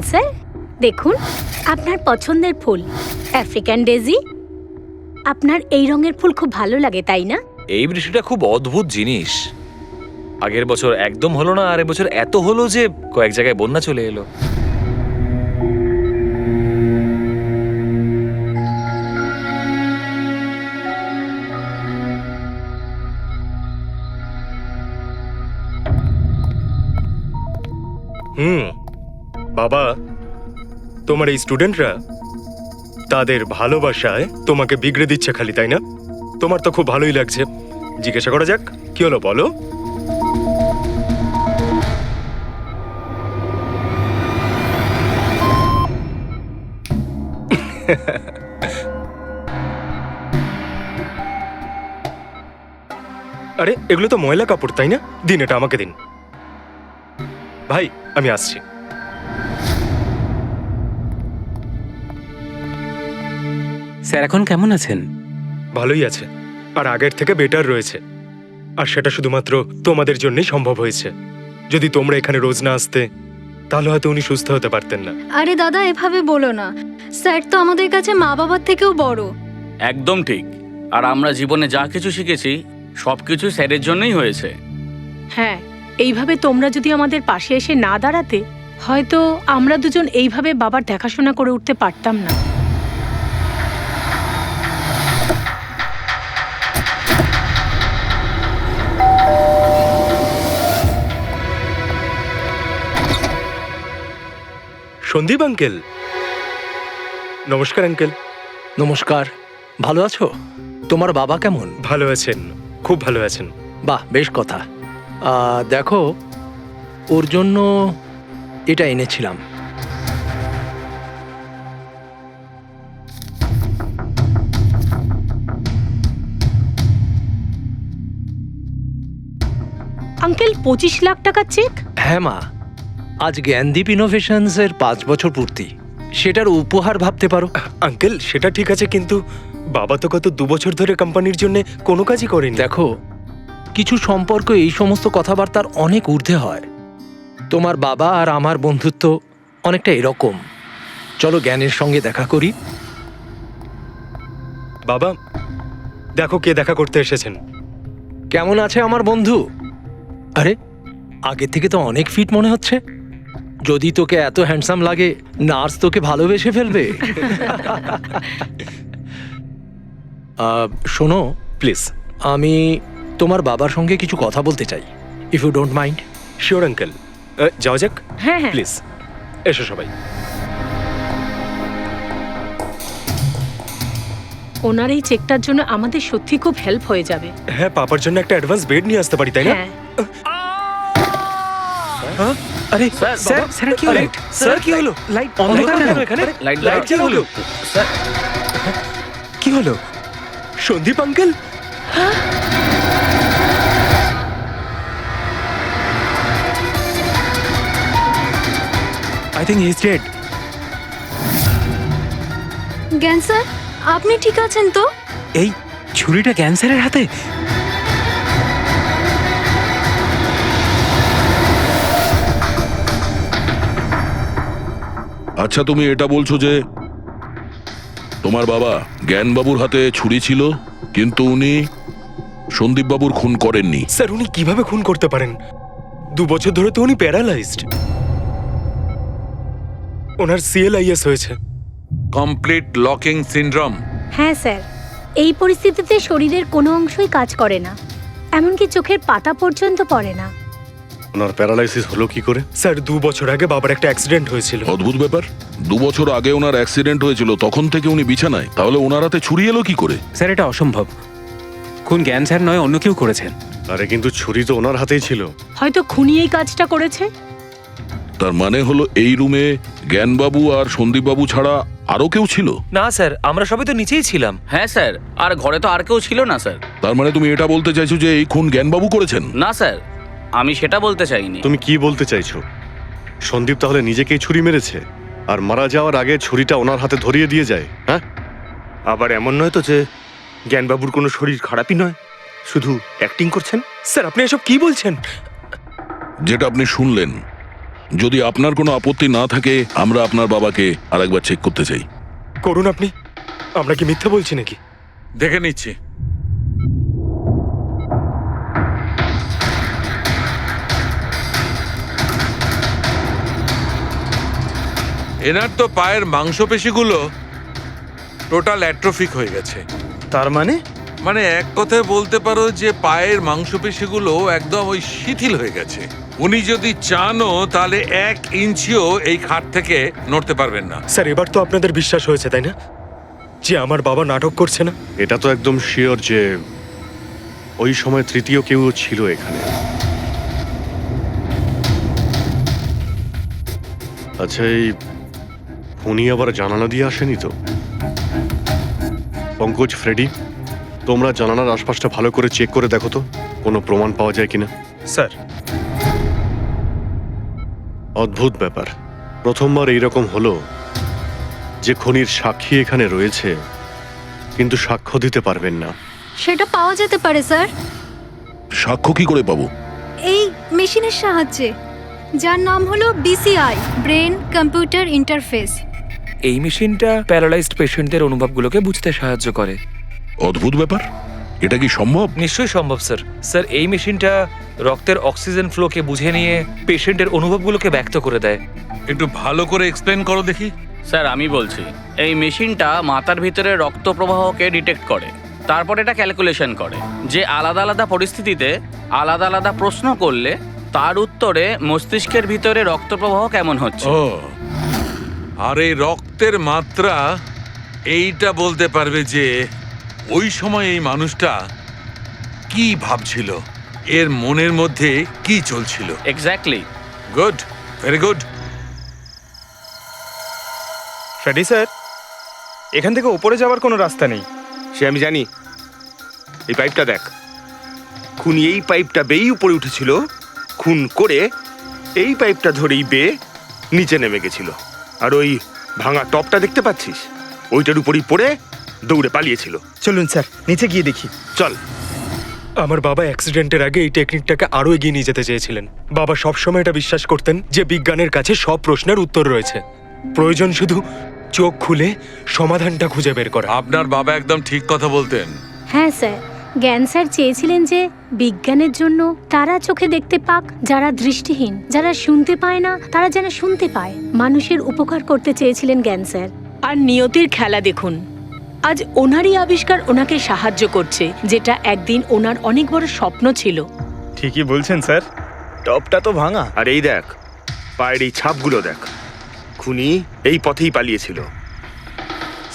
জ্ঞান স্যার, দেখুন আপনার পছন্দের ফুল আফ্রিকান ডেজি। আপনার এই রঙের ফুল খুব ভালো লাগে, তাই না? এই বৃষ্টিটা খুব অদ্ভুত জিনিস। আগের বছর একদম হলো না, আর এবছর এত হলো যে কয়েক জায়গায় বন্যা চলে এলো। বাবা, তোমার এই স্টুডেন্টরা তাদের ভালোবাসায় তোমাকে বিগড়ে দিচ্ছে খালি, তাই না? তোমার তো খুব ভালোই লাগছে। জিজ্ঞাসা করা যাক, কি হলো বলো? আরে এগুলো তো ময়লা কাপড়, তাই না? দিন, এটা আমাকে দিন। ভাই, আমি আসছি। স্যার এখন কেমন আছেন? ভালোই আছে, আর আগের থেকে বেটার রয়েছে। আর সেটা শুধুমাত্র তোমাদের জন্যই সম্ভব হয়েছে। যদি তোমরা এখানে রোজ না আসতে, তাহলে হয়তো উনি সুস্থ হতে পারতেন না। আরে দাদা, এভাবে বলো না। স্যার তো আমাদের কাছে মা বাবার থেকেও বড়। একদম ঠিক। আর আমরা জীবনে যা কিছু শিখেছি সবকিছু স্যারের জন্যই হয়েছে। হ্যাঁ, এইভাবে তোমরা যদি আমাদের পাশে এসে না দাঁড়াতে, হয়তো আমরা দুজন এইভাবে বাবার দেখাশোনা করে উঠতে পারতাম না। সন্দীপ আঙ্কেল, নমস্কার আঙ্কেল। নমস্কার। ভালো আছো? তোমার বাবা কেমন? ভালো আছেন, খুব ভালো আছেন। বাহ, বেশ কথা। দেখো, ওর জন্য এটা এনেছিলাম। আঙ্কেল, 25 লাখ টাকার চেক? হ্যাঁ মা, আজ জ্ঞানদীপ ইনোভেশনস এর 5 বছর পূর্তি। সেটার উপহার ভাবতে পারো। আঙ্কেল, সেটা ঠিক আছে, কিন্তু বাবা তো গত 2 বছর ধরে কোম্পানির জন্য কোনো কাজই করেনি। দেখো, কিছু সম্পর্ক এই সমস্ত কথাবার্তার অনেক ঊর্ধ্বে হয়। তোমার বাবা আর আমার বন্ধুত্ব অনেকটা এরকম। চলো জ্ঞানের সঙ্গে দেখা করি। বাবা, দেখো কে দেখা করতে এসেছেন। কেমন আছে আমার বন্ধু? আরে, আগে থেকে তো অনেক ফিট মনে হচ্ছে। যদি তোকে এত হ্যান্ডসাম লাগে, নার্স তোকে ভালোবেসে ফেলবে। শোনো প্লিজ। আমি তোমার বাবার সঙ্গে কিছু কথা বলতে চাই, if you don't mind. Sure uncle, যাওয়া যাক। হ্যাঁ হ্যাঁ, প্লিজ এসো সবাই। ওনার এই চেকটার জন্য আমাদের সত্যি খুব হেল্প হয়ে যাবে। হ্যাঁ, পাপার জন্য একটা অ্যাডভান্স বেড নিয়ে আসতে পারি, তাই না? হ্যাঁ, আরে স্যার, স্যার কি হলো? স্যার, কি হলো? লাইট অন্ধকার কেন এখানে? লাইট কি হলো? স্যার, কি হলো? Sandeep uncle, I think he is dead. Gyan sir, আপনি ঠিক আছেন তো? এই ছুরিটা ক্যান্সারের হাতে? আচ্ছা, তুমি এটা বলছো যে তোমার বাবা জ্ঞানবাবুর হাতে ছুরি ছিল, কিন্তু উনি সন্দীপবাবুর খুন করেননি? স্যার উনি কিভাবে খুন করতে পারেন? 2 বছর ধরে তো উনি প্যারালাইজড। ওনার CLIS হয়েছে। Complete locking syndrome. হ্যাঁ স্যার, এই পরিস্থিতিতে শরীরের কোনো অংশই কাজ করে না, এমনকি চোখের পাতা পর্যন্ত পড়ে না। ওনার প্যারালাইসিস হলো কি করে? স্যার 2 বছর আগে বাবার একটা অ্যাক্সিডেন্ট হয়েছিল। অদ্ভুত ব্যাপার। 2 বছর আগে ওনার অ্যাক্সিডেন্ট হয়েছিল, তখন থেকে উনি বিছানায়। তাহলে ওনার হাতে ছুরি এলো কি করে? স্যার এটা অসম্ভব। খুন জ্ঞান স্যার নয়, অন্য কেউ করেছেন। আরে কিন্তু ছুরি তো ওনার হাতেই ছিল। হয়তো খুনি এই কাজটা করেছে। তার মানে হলো এই রুমে জ্ঞানবাবু আর সন্দীপবাবু ছাড়া আরো কেউ ছিল? না স্যার, আমরা সবাই তো নিচেই ছিলাম। হ্যাঁ স্যার, আর ঘরে তো আর কেউ ছিল না স্যার। তার মানে তুমি এটা বলতে চাইছো যে এই খুন জ্ঞানবাবু করেছেন? না স্যার, আমি সেটা বলতে চাইনি। তুমি কি বলতে চাইছো? সন্দীপ তাহলে নিজেকেই ছুরি মেরেছে, আর মারা যাওয়ার আগে ছুরিটা ওনার হাতে ধরিয়ে দিয়ে যায়? হ্যাঁ, আবার এমন নয় তো যে জ্ঞানবাবুর কোনো শরীর খারাপই নয়, শুধু অ্যাক্টিং করছেন? স্যার আপনি এসব কি বলছেন? যেটা আপনি শুনলেন যদি আপনার কোনো আপত্তি না থাকে আমরা আপনার বাবাকে আরেকবার চেক করতে চাই। করুন আপনি। আমরা কি মিথ্যা বলছি নাকি? দেখে নিচ্ছি। এনার তো পায়ের মাংসপেশিগুলো টোটাল অ্যাট্রোফিক হয়ে গেছে। তার মানে? মানে এক কথায় বলতে পারো যে পায়ের মাংসপেশিগুলো একদম ওই শিথিল হয়ে গেছে। উনি যদি চানও তাহলে 1 ইঞ্চিও এই খাট থেকে নড়তে পারবেন না। স্যার, এবার তো আপনাদের বিশ্বাস হয়েছে তাই না, যে আমার বাবা নাটক করছে না? এটা তো একদম শিওর যে ওই সময় তৃতীয় কেউ ছিল এখানে। আচ্ছা, এই উনি আবার জানালা দিয়ে আসেনি তো? পঙ্কজ, ফ্রেডি, তোমরা জানালার আশপাশটা ভালো করে চেক করে দেখো তো কোনো প্রমাণ পাওয়া যায় কিনা। স্যার, অদ্ভুত ব্যাপার, প্রথমবার এইরকম হলো যে খুনির সাক্ষী এখানে রয়েছে কিন্তু সাক্ষ্য দিতে পারবেন না। সেটা পাওয়া যেতে পারে স্যার, সাক্ষ্য কি করে পাবো? এই মেশিনের সাহায্যে, যার নাম হলো BCI, ব্রেন কম্পিউটার ইন্টারফেস। এই মেশিনটা প্যারালাইজড পেশেন্টদের অনুভবগুলোকে বুঝতে সাহায্য করে। অদ্ভুত ব্যাপার, এটা কি সম্ভব? নিশ্চয়ই সম্ভব স্যার। স্যার, এই মেশিনটা রক্তের অক্সিজেন ফ্লোকে বুঝে নিয়ে পেশেন্টের অনুভবগুলোকে ব্যক্ত করে দেয়। একটু ভালো করে এক্সপ্লেন করো দেখি। স্যার আমি বলছি, এই মেশিনটা মাথার ভিতরে রক্ত প্রবাহকে ডিটেক্ট করে, তারপর এটা ক্যালকুলেশন করে যে আলাদা আলাদা পরিস্থিতিতে আলাদা আলাদা প্রশ্ন করলে তার উত্তরে মস্তিষ্কের ভিতরে রক্ত প্রবাহ কেমন হচ্ছে। ও, আর এই রক্তের মাত্রা এইটা বলতে পারবে যে ওই সময় এই মানুষটা কি ভাবছিল, এর মনের মধ্যে কি চলছিল। Exactly. Good, very good. Freddie sir, এখান থেকে ওপরে যাওয়ার কোনো রাস্তা নেই। সে আমি জানি। এই পাইপটা দেখ, খুনি এই পাইপটা বেয়েই উপরে উঠেছিল, খুন করে এই পাইপটা ধরেই বেয়ে নিচে নেমে গেছিল। আর ওই ভাঙা টপটা দেখতে পাচ্ছিস, ওইটার উপরই পড়ে দৌড়ে পালিয়েছিল। চলুন স্যার, নিচে গিয়ে দেখি। চল। আমার বাবা অ্যাক্সিডেন্টের আগে এই টেকনিকটাকে আরো এগিয়ে নিয়ে যেতে চেয়েছিলেন। বাবা সবসময় এটা বিশ্বাস করতেন যে বিজ্ঞানের কাছে সব প্রশ্নের উত্তর রয়েছে, প্রয়োজন শুধু চোখ খুলে সমাধানটা খুঁজে বের করা। আপনার বাবা একদম ঠিক কথা বলতেন। হ্যাঁ স্যার, জ্ঞান স্যার চেয়েছিলেন যে বিজ্ঞানের জন্য তারা চোখে দেখতে পাক যারা দৃষ্টিহীন, যারা শুনতে পায় না তারা যেন শুনতে পায়। মানুষের উপকার করতে চেয়েছিলেন জ্ঞান স্যার। আর নিয়তির খেলা দেখুন, আজ ওনারই আবিষ্কার ওনাকে সাহায্য করছে, যেটা একদিন ওনার অনেক বড় স্বপ্ন ছিল। ঠিকই বলছেন স্যার, টপটা তো ভাঙা। আর এই দেখ, পায়ের এই ছাপগুলো দেখ, খুনি এই পথেই পালিয়েছিল।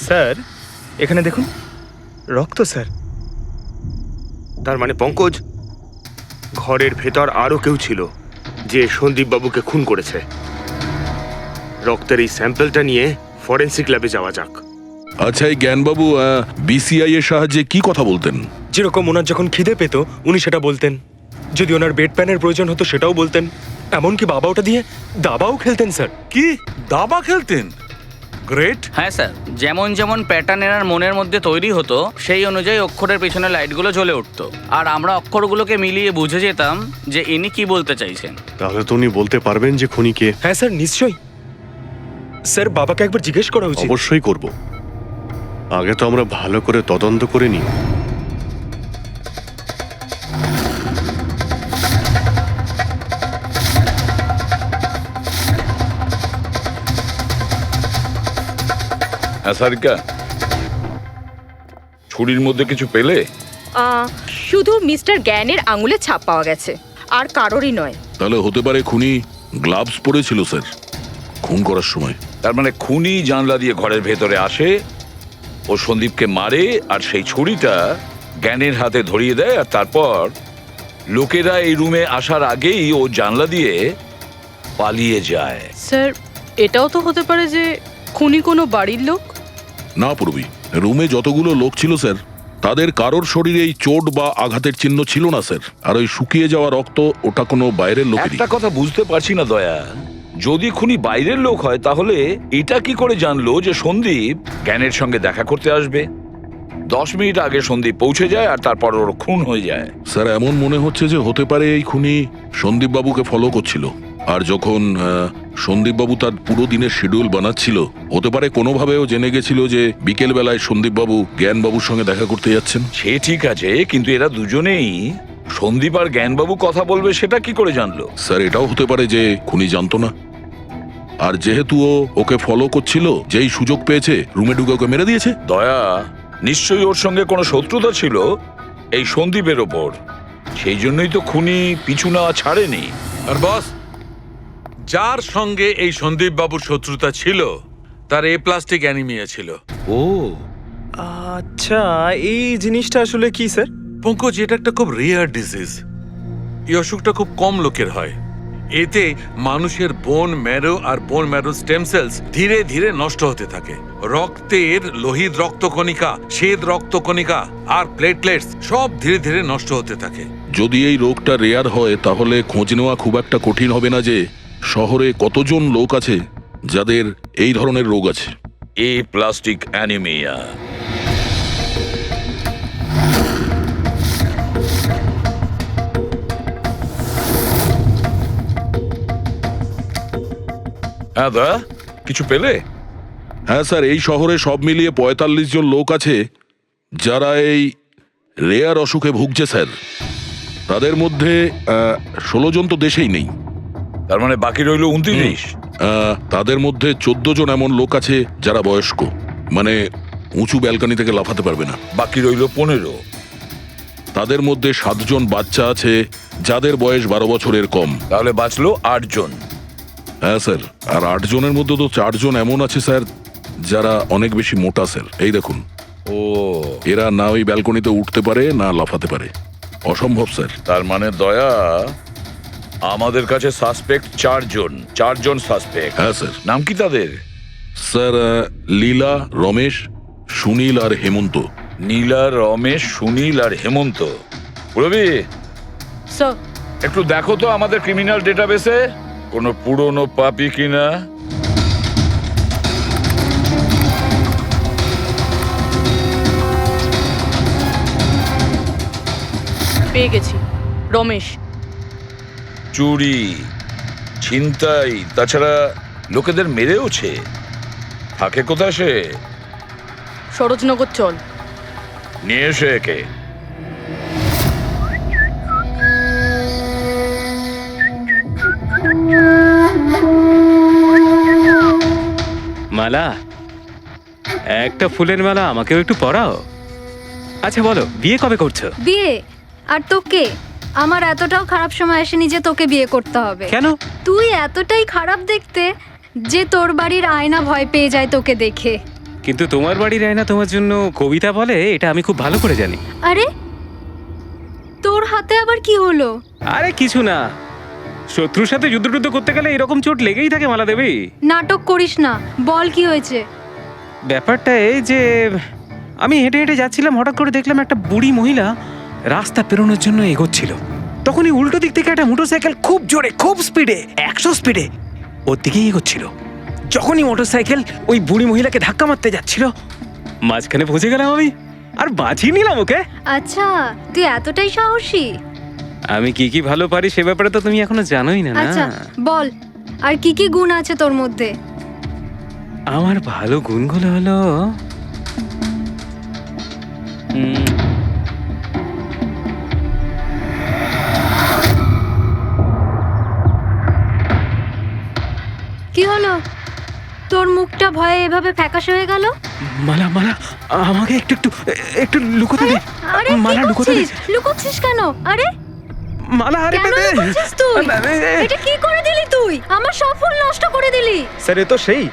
স্যার, এখানে দেখুন, রক্ত স্যার। তার মানে পঙ্কজ, ঘরের ভেতর আরো কেউ ছিল যে সন্দীপ বাবুকে খুন করেছে। রক্তের এই স্যাম্পলটা নিয়ে ফরেন্সিক ল্যাবে যাওয়া যাক। আচ্ছা, এই জ্ঞানবাবু BCI এর সাহায্যে কি কথা বলতেন? যেরকম ওনার যখন খিদে পেত উনি সেটা বলতেন, যদি ওনার বেড প্যানের প্রয়োজন হতো সেটাও বলতেন, এমনকি বাবা ওটা দিয়ে দাবাও খেলতেন স্যার। কি দাবা খেলতেন? গ্রেট। হ্যাঁ স্যার, যেমন যেমন প্যাটার্ন এনার মনের মধ্যে তৈরি হতো সেই অনুযায়ী অক্ষরের পেছনে লাইটগুলো জ্বলে উঠতো, আর আমরা অক্ষরগুলোকে মিলিয়ে বুঝে যেতাম যে ইনি কি বলতে চাইছেন। তাহলে তো উনি বলতে পারবেন যে খুনি কে। হ্যাঁ স্যার, নিশ্চয়ই। স্যার, বাবাকে একবার জিজ্ঞেস করা উচিত। অবশ্যই করব, আগে তো আমরা ভালো করে তদন্ত করে নিই। সারিকা, ছুরির মধ্যে কিছু পেলে? শুধু মিস্টার জ্ঞানের আঙুলে ছাপ পাওয়া গেছে, আর কারোরই নয়। তাহলে হতে পারে খুনি গ্লাভস পরেছিল স্যার খুন করার সময়। তার মানে খুনি জানলা দিয়ে ঘরের ভেতরে আসে, ও সন্দীপকে মারে, আর সেই ছুরিটা জ্ঞানের হাতে ধরিয়ে দেয়, আর তারপর লোকেরা এই রুমে আসার আগেই ও জানলা দিয়ে পালিয়ে যায়। স্যার, এটাও তো হতে পারে যে খুনি কোনো বাড়ির লোক। না পূর্বী, রুমে যতগুলো লোক ছিল স্যার তাদের কারোর শরীরে এই চোট বা আঘাতের চিহ্ন ছিল না স্যার। আর ওই শুকিয়ে যাওয়া রক্ত, ওটা কোনো বাইরের লোকেরই। একটা কথা বুঝতে পারছি না দয়া, যদি খুনি বাইরের লোক হয় তাহলে এটা কি করে জানলো যে সন্দীপ জ্ঞানের সঙ্গে দেখা করতে আসবে? 10 মিনিট আগে সন্দীপ পৌঁছে যায় আর তারপর ওর খুন হয়ে যায়। স্যার, এমন মনে হচ্ছে যে হতে পারে এই খুনি সন্দীপ বাবুকে ফলো করছিল। আর যখন সন্দীপবাবু তার পুরো দিনের শিডিউল বানাচ্ছিল, হতে পারে কোনোভাবেও জেনে গেছিল যে বিকেল বেলায় সন্দীপবাবু জ্ঞানবাবুর সঙ্গে দেখা করতে যাচ্ছেন। সে ঠিক আছে, কিন্তু এরা দুজনেই সন্দীপ আর জ্ঞানবাবু কথা বলবে সেটা কি করে জানলো? স্যার, এটাও হতে পারে যে খুনি জানতো না, আর যেহেতু ও ওকে ফলো করছিল, যেই সুযোগ পেয়েছে রুমে ঢুকে ওকে মেরে দিয়েছে। দয়া, নিশ্চয়ই ওর সঙ্গে কোনো শত্রুতা ছিল এই সন্দীপের ওপর, সেই জন্যই তো খুনি পিছু না ছাড়েনি। আর বস, যার সঙ্গে এই সন্দীপ বাবুর শত্রুতা ছিল তার প্লাস্টিক অ্যানিমিয়া ছিল। ও আচ্ছা, এই জিনিসটা আসলে কি স্যার? পঙ্কজ, এটা একটা খুব রেয়ার ডিজিজ। এই অসুখটা খুব কম লোকের হয়। এতে মানুষের বোন ম্যারো আর বোন ম্যারো স্টেম সেলস ধীরে ধীরে নষ্ট হতে থাকে। রক্তের লোহিত রক্তকণিকা, শ্বেত রক্তকণিকা আর প্লেটলেটস সব ধীরে ধীরে নষ্ট হতে থাকে। যদি এই রোগটা রেয়ার হয়, তাহলে খোঁজ নেওয়া খুব একটা কঠিন হবে না যে শহরে কতজন লোক আছে যাদের এই ধরনের রোগ আছে। Plastic anaemia. হ্যাঁ দা, কিছু পেলে? হ্যাঁ স্যার, এই শহরে সব মিলিয়ে ৪৫ জন লোক আছে যারা এই রেয়ার অসুখে ভুগছে স্যার। তাদের মধ্যে ১৬ জন তো দেশেই নেই। তার মানে বাকি রইল ২৯। তাদের মধ্যে ১৪ জন এমন লোক আছে যারা বয়স্ক, মানে উঁচু ব্যালকনি থেকে লাফাতে পারবে না। বাকি রইল ১৫। তাদের মধ্যে ৭ জন বাচ্চা আছে যাদের বয়স ১২ বছরের কম। তাহলে বাঁচলো ৮ জন। হ্যাঁ স্যার, আর ৮ জনের মধ্যে তো ৪ জন এমন আছে স্যার যারা অনেক বেশি মোটা স্যার। এই দেখুন, ও, এরা না ওই ব্যালকনিতে উঠতে পারে না লাফাতে পারে। অসম্ভব স্যার। তার মানে দয়া, আমাদের কাছে সাসপেক্ট ৪ জন। ৪ জন সাসপেক্ট। হ্যাঁ স্যার। নাম কি তাদের? স্যার, লীলা, রমেশ, সুনীল আর হেমন্ত। নীলা, রমেশ, সুনীল আর হেমন্ত। রবি, স্যার, একটু দেখো তো আমাদের ক্রিমিনাল ডেটাবেসে কোনো পুরনো পাপি কিনা। পেয়ে গেছি। রমেশ। চুরি, ছিনতাই, তাছাড়া লোকেদের মেরেওছে। থাকে কোথায় সে? সরোজনগর চল। নিয়ে এসে একে। মালা, একটা ফুলের মালা আমাকেও একটু পরাও। আচ্ছা বলো, বিয়ে কবে করছো? বিয়ে? আর তোকে? আমার এতটাও খারাপ সময় আসেনি যে তোকে বিয়ে করতে হবে। কেন? তুই এতটাই খারাপ দেখতে যে তোর বাড়ির আয়না ভয় পেয়ে যায় তোকে দেখে। কিন্তু তোমার বাড়ির আয়না তোমার জন্য কবিতা বলে, এটা আমি খুব ভালো করে জানি। আরে, তোর হাতে আবার কি হলো? আরে কিছু না, শত্রুর সাথে যুদ্ধ করতে গেলে এরকম চোট লেগেই থাকে মালা দেবী। নাটক করিস না, বল কি হয়েছে? ব্যাপারটা এই যে আমি হেঁটে হেঁটে যাচ্ছিলাম, হঠাৎ করে দেখলাম একটা বুড়ি মহিলা রাস্তা পেরোনোর জন্য এগোচ্ছিল। তখনই উল্টো দিক থেকে একটা মোটরসাইকেল খুব জোরে, খুব স্পিডে, ১০০ স্পিডে ওর দিকেই এগোচ্ছিল। যখনই মোটরসাইকেল ওই বুড়ি মহিলাকে ধাক্কা মারতে যাচ্ছিল, মাঝখানে পৌঁছে গেলাম আমি আর বাঁচিয়ে নিলাম ওকে। আচ্ছা, তুই এতটাই সাহসী? আমি কি কি ভালো পারি সে ব্যাপারে তো তুমি এখনো জানোই না। আচ্ছা বল, আর কি কি গুণ আছে তোর মধ্যে? আমার ভালো গুণগুলো হলো কি হলো? তোর মুখটা ভয়ে এভাবে ফ্যাকাশে হয়ে গেল? মালা, মালা আমাকে একটু একটু একটু লুকোতে দে। আরে মালা লুকোতে দে। লুকোচ্ছিস কেন? আরে মালা, আরে কেন লুকোচ্ছিস তুই? এটা কি করে দিলি তুই? আমার সব ফুল নষ্ট করে দিলি। স্যার, এ তো সেই।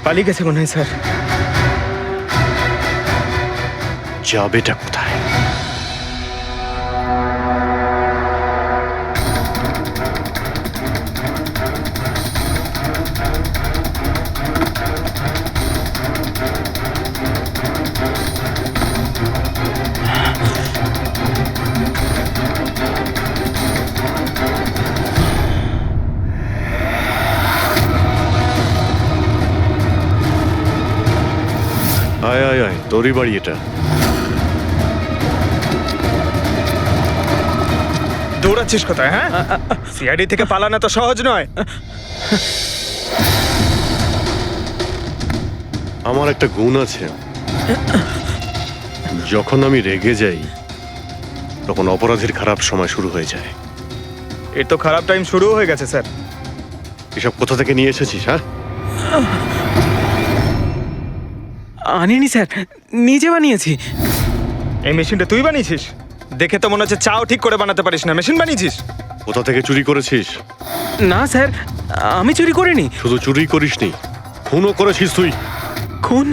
পালিয়ে গেছে মনে হয় স্যার। যাবেটা কোথায়? আয় আয় আয়, তোরই বাড়ি এটা। দৌড়াচ্ছিস কোথায়? হ্যাঁ, সিআইডি থেকে পালানো তো সহজ নয়। আমার একটা গুণ আছে, যখন আমি রেগে যাই তখন অপরাধীর খারাপ সময় শুরু হয়ে যায়। এর তো খারাপ টাইম শুরু হয়ে গেছে স্যার। এসব কোথা থেকে নিয়ে এসেছিস? হ্যাঁ, আনিনি স্যার, নিজে বানিয়েছি। এই মেশিনটা তুই বানিয়েছিস? দেখে তো মনে হচ্ছে চাও ঠিক করে বানাতে পারিস না, মেশিন বানিয়েছিস। কোথা থেকে চুরি করেছিস? না স্যার, আমি চুরি করিনি। শুধু চুরি করিসনি, খুনও করেছিস তুই। খুন?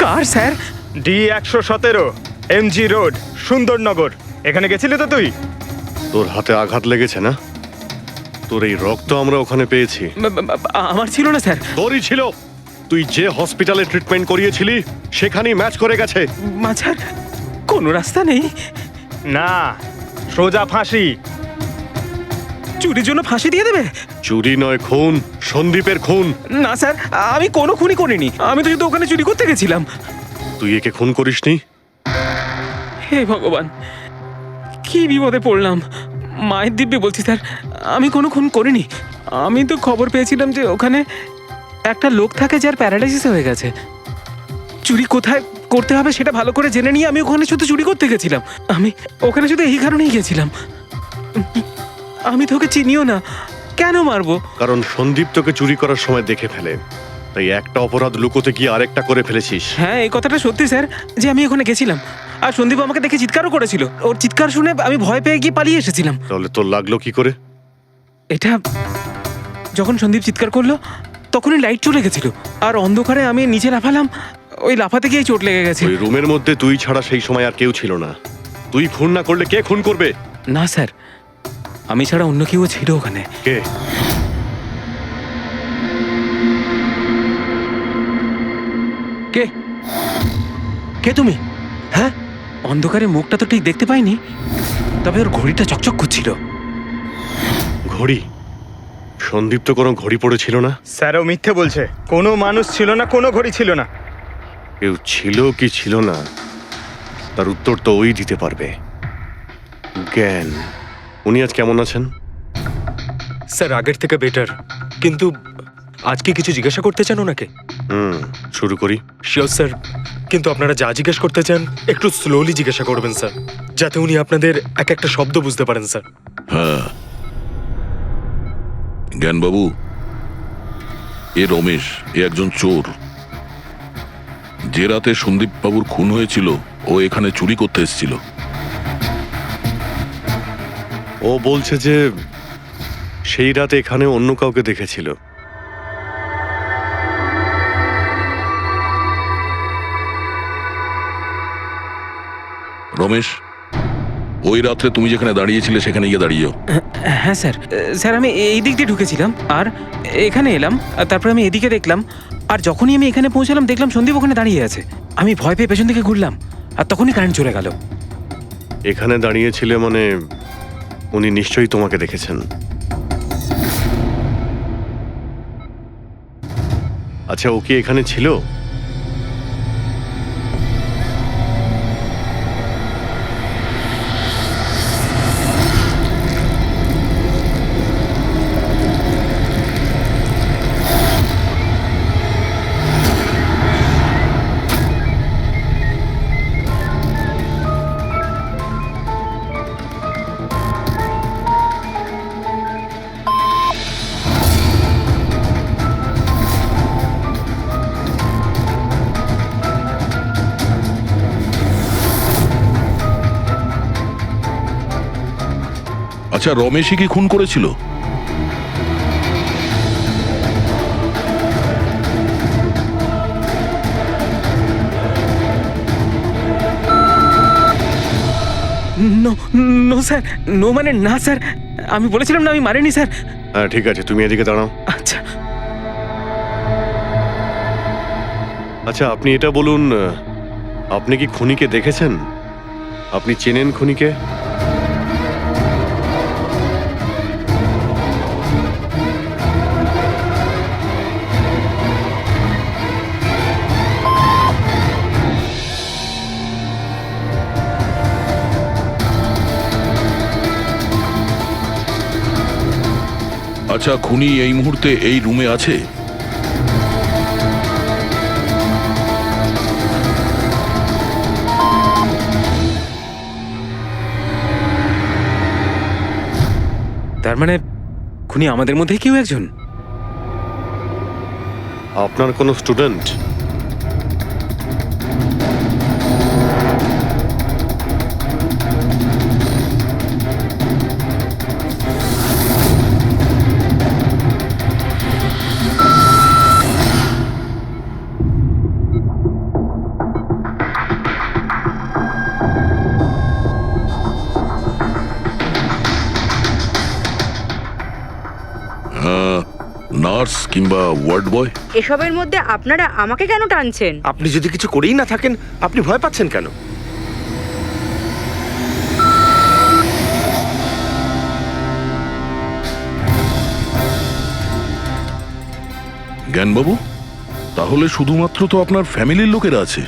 কার sir? D117 MG road, Sundarnagar. এখানে গেছিলি তো তুই? তোর হাতে আঘাত লেগেছে না? তোর এই রক্ত আমরা ওখানে পেয়েছি। আমার ছিল না স্যার। তোরই ছিল। তুই যে হসপিটালে ট্রিটমেন্ট করিয়েছিলি সেখানেই ম্যাচ করে গেছে। মাঝার কোনো রাস্তা নেই? না, সোজা ফাঁসি। চুরির জন্য ফাঁসি দিয়ে দেবে? চুরি নয়, খুন। সন্দীপের খুন। না স্যার, আমি কোনো খুনই করিনি। আমি তো শুধু ওখানে চুরি করতে গেছিলাম। তুই একে খুন করিসনি? হে ভগবান, কি বিপদে পড়লাম। মায়ের দিব্যে বলছি স্যার, আমি কোনো খুন করিনি। আমি তো খবর পেয়েছিলাম যে ওখানে একটা লোক থাকে যার প্যারালাইসিস হয়ে গেছে। চুরি কোথায় করতে হবে সেটা ভালো করে জেনে নিয়ে আমি ওখানে শুধু চুরি করতে গেছিলাম। আমি ওখানে শুধু এই কারণেই গেছিলাম। আমি তোকে চিনিও না, কেন মারবো? কারণ সন্দীপ তোকে চুরি করার সময় দেখে ফেলে, তাই একটা অপরাধ লুকোতে গিয়ে আরেকটা করে ফেলেছিস। হ্যাঁ, এই কথাটা সত্যি স্যার যে আমি ওখানে গেছিলাম। আর সন্দীপ আমাকে দেখে চিৎকারও করেছিল। ওর চিৎকার শুনে আমি ভয় পেয়ে গিয়ে পালিয়ে এসেছিলাম। তাহলে তোর লাগলো কি করে? এটা যখন সন্দীপ চিৎকার করলো তখনই লাইট চলে গেছিল, আর অন্ধকারে আমি নিচে লাফালাম। ওই লাফাতে গিয়ে চোট লেগে গেছে। ওই রুমের মধ্যে তুই ছাড়া সেই সময় আর কেউ ছিল না। তুই খুন না করলে কে খুন করবে? না স্যার, আমি ছাড়া অন্য কেউ ছিল ওখানে। কে? কে কে তুমি? হ্যাঁ, অন্ধকারে মুখটা তো ঠিক দেখতে পাইনি, তবে ওর ঘড়িটা চকচক করছিল। ঘড়ি? সন্দীপ তো কোনো ঘড়ি পড়েছিল না। স্যারও মিথ্যে বলছে। কোনো মানুষ ছিল না, কোনো ঘড়ি ছিল না। কেউ ছিল কি ছিল না তার উত্তর তো ওই দিতে পারবে। জ্ঞান, উনি আজ কেমন আছেন? স্যার আগের থেকে বেটার, কিন্তু আজকে কিছু জিজ্ঞাসা করতে চান ওনাকে? শুরু করি। শিওর স্যার, কিন্তু আপনারা যা জিজ্ঞেস করতে চান একটু স্লোলি জিজ্ঞাসা করবেন স্যার, যাতে উনি আপনাদের এক একটা শব্দ বুঝতে পারেন স্যার। হ্যাঁ, জ্ঞানবাবু, এ রমেশ, এ একজন চোর। যে রাতে সন্দীপ বাবুর খুন হয়েছিল ও এখানে চুরি করতে এসেছিল। ও বলছে যে সেই রাতে এখানে অন্য কাউকে দেখেছিল। রমেশ, ওই রাত্রে তুমি যেখানে দাঁড়িয়েছিলে সেখানে গিয়ে দাঁড়িয়েও। হ্যাঁ স্যার, স্যার আমি এই দিক দিয়ে ঢুকেছিলাম আর এখানে এলাম, আর তারপর আমি এদিকে দেখলাম, আর যখনই আমি এখানে পৌঁছালাম দেখলাম সন্দীপ ওখানে দাঁড়িয়ে আছে। আমি ভয় পেয়ে পেছন দিকে ঘুরলাম আর তখনই কারেন্ট চলে গেল। এখানে দাঁড়িয়েছিলে মানে উনি নিশ্চয়ই তোমাকে দেখেছেন। আচ্ছা, ও কি এখানে ছিল? আচ্ছা, রমেশই কি খুন করেছিল? নো নো স্যার, নো মানে না স্যার, আমি বলেছিলাম না আমি মারিনি স্যার। হ্যাঁ ঠিক আছে, তুমি এদিকে দাঁড়াও। আচ্ছা আচ্ছা, আপনি এটা বলুন, আপনি কি খুনিকে দেখেছেন? আপনি চেনেন খুনিকে? আচ্ছা, খুনি এই মুহূর্তে এই রুমে আছে? তার মানে খুনি আমাদের মধ্যে কেউ একজন। আপনার কোনো স্টুডেন্ট? নার্স কিংবা ওয়ার্ড বয়? এসবের মধ্যে আপনারা আমাকে কেন টানছেন? আপনি যদি কিছু করেই না থাকেন, আপনি ভয় পাচ্ছেন কেন? জ্ঞানবাবু, তাহলে শুধুমাত্র তো আপনার ফ্যামিলির লোকেরা আছে।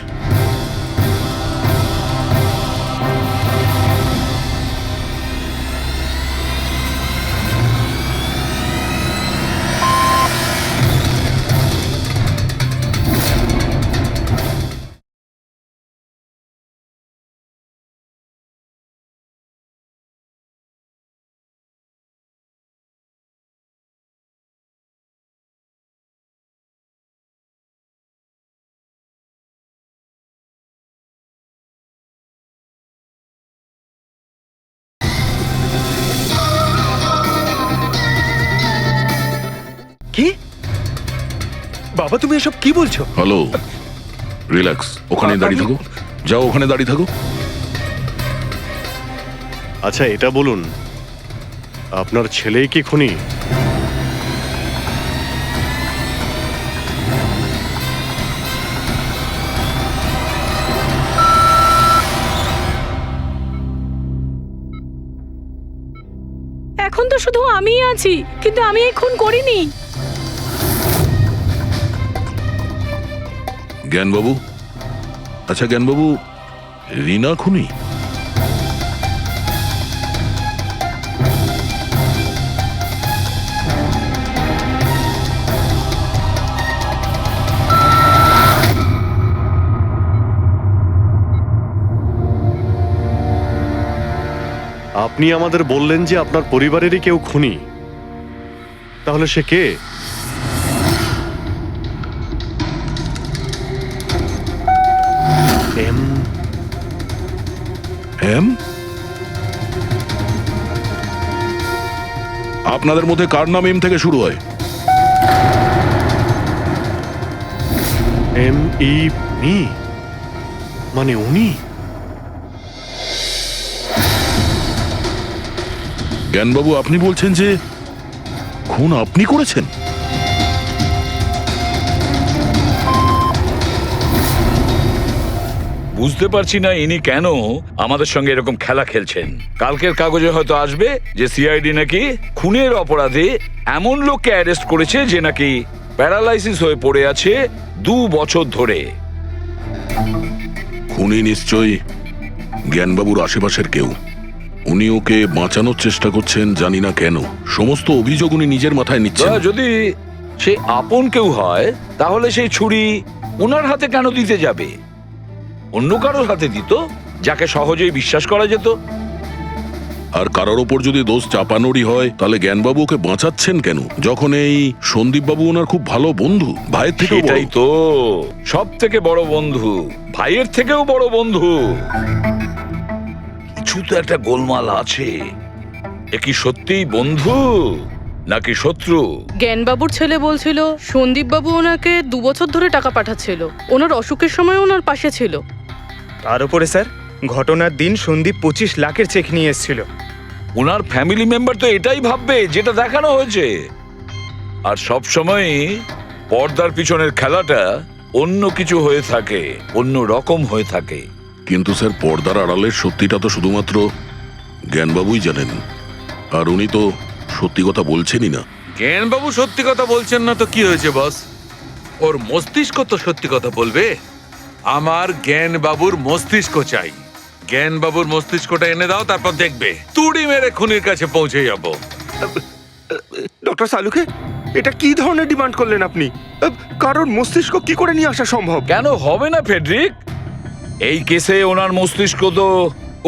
কি বাবা, তুমি এসব কি বলছো? হ্যালো, রিল্যাক্স, ওখানে দাঁড়িয়ে থাকো। যাও, ওখানে দাঁড়িয়ে থাকো। আচ্ছা, এটা বলুন, আপনার ছেলেই কি খুনি? এখন তো শুধু আমিই আছি, কিন্তু আমি এই খুন করিনি। জ্ঞানবাবু, আচ্ছা জ্ঞানবাবু, রিনা খুনি? আপনি আমাদের বললেন যে আপনার পরিবারেরই কেউ খুনি। তাহলে সে কে? এম? আপনাদের মধ্যে কার নাম এম থেকে শুরু হয়? মি মানে উনি? জ্ঞানবাবু, আপনি বলছেন যে খুন আপনি করেছেন? বুঝতে পারছি না ইনি কেন আমাদের সঙ্গে এরকম খেলা খেলছেন। কালকের কাগজে হয়তো আসবে যে সিআইডি নাকি খুনের অপরাধে এমন লোককে অ্যারেস্ট করেছে যে নাকি প্যারালাইসিস হয়ে পড়ে আছে 2 বছর ধরে। খুনি নিশ্চয়ই জ্ঞানবাবুর আশেপাশের কেউ। উনি ওকে বাঁচানোর চেষ্টা করছেন, জানি না কেন। সমস্ত অভিযোগ উনি নিজের মাথায় নিচ্ছেন। যদি সে আপন কেউ হয় তাহলে সেই ছুরি ওনার হাতে কেন দিতে যাবে? অন্য কারোর হাতে দিত, যাকে সহজেই বিশ্বাস করা যেত। আর কারোর ওপর যদি দোষ চাপানোরই হয়, তাহলে জ্ঞানবাবু ওকে বাঁচাচ্ছেন কেন, যখন এই সন্দীপ বাবু ওনার খুব ভালো বন্ধু, ভাইয়ের থেকে? এটাই তো, সব থেকে বড় বন্ধু, ভাইয়ের থেকেও বড় বন্ধু। কিছু তো একটা গোলমাল আছে। এ কি সত্যিই বন্ধু নাকি শত্রু? জ্ঞানবাবুর ছেলে বলছিল সন্দীপবাবু ওনাকে 2 বছর ধরে টাকা পাঠাচ্ছিল, ওনার অসুখের সময় ওনার পাশে ছিল। তার উপরে স্যার, ঘটনার দিন সন্দীপ 25 লাখের চেক নিয়ে এসেছিল। ওনার ফ্যামিলি মেম্বার তো এটাই ভাববে যেটা দেখানো হয়েছে। আর সব সময় পর্দার পিছনের খেলাটা অন্য কিছু হয়ে থাকে, অন্য রকম হয়ে থাকে। কিন্তু স্যার, পর্দার আড়ালের সত্যিটা তো শুধুমাত্র জ্ঞানবাবুই জানেন, আর উনি তো সত্যি কথা বলছেনই না। জ্ঞানবাবু সত্যি কথা বলছেন না তো কি হয়েছে বস? ওর মস্তিষ্ক তো সত্যি কথা বলবে। আমার জ্ঞানবাবুর মস্তিষ্ক চাই। জ্ঞানবাবুর মস্তিষ্কটা এনে দাও, তারপর দেখবে তুড়ি মেরে খুনির কাছে পৌঁছে যাব। ডক্টর সালুকে, এটা কি ধরনের ডিমান্ড করলেন আপনি? কারণ মস্তিষ্ক কি করে নিয়ে আসা সম্ভব? কেন হবে না ফেডরিক? এই কেসে ওনার মস্তিষ্ক তো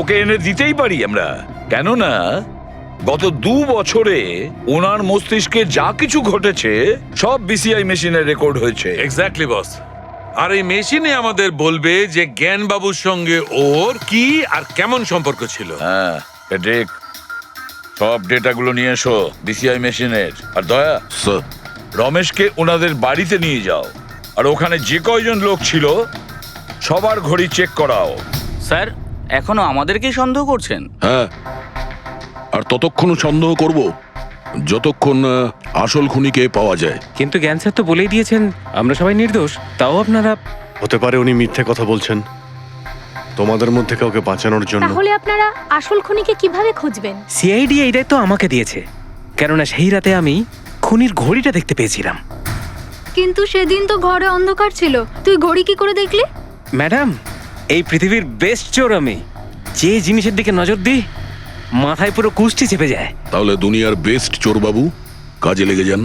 ওকে এনে দিতেই পারি আমরা। কেননা গত 2 বছরে ওনার মস্তিষ্কে যা কিছু ঘটেছে সব বিসিআই মেশিনে রেকর্ড হয়েছে। এক্স্যাক্টলি বস। আর এই মেশিনে আমাদের বলবে যে জ্ঞান বাবুর সঙ্গে ওর কি আর কেমন সম্পর্ক ছিল। হ্যাঁ ফেডরিক, সব ডেটাগুলো নিয়ে এসো বিসিআই মেশিনের। আর দয়া, রমেশকে ওনাদের বাড়িতে নিয়ে যাও, আর ওখানে যে কয়জন লোক ছিল সবার ঘড়ি চেক করাও। স্যার, এখনো আমাদেরকেই সন্দেহ করছেন? হ্যাঁ, আর ততক্ষণ সন্দেহ করব যতক্ষণ না আসল খুনিকে পাওয়া যায়। কিন্তু জ্ঞান স্যার তো বলেই দিয়েছেন আমরা সবাই নির্দোষ, তাও আপনারা। হতে পারে উনি মিথ্যে কথা বলছেন তোমাদের মধ্যে কাউকে বাঁচানোর জন্য। তাহলে আপনারা আসল খুনিকে কিভাবে খুঁজবেন? সিআইডি এই দায়িত্ব আমাকে দিয়েছে, কেননা সেই রাতে আমি খুনির ঘড়িটা দেখতে পেয়েছিলাম। কিন্তু সেদিন তো ঘরে অন্ধকার ছিল, তুই ঘড়ি কি করে দেখলি? ম্যাডাম, এই পৃথিবীর বেস্ট চোর আমি। যে জিনিসের দিকে নজর দিই মাথায় পুরো কুষ্টি চেপে যায়। তাহলে দুনিয়ার বেস্ট চোর বাবু, কাজে লেগে যান।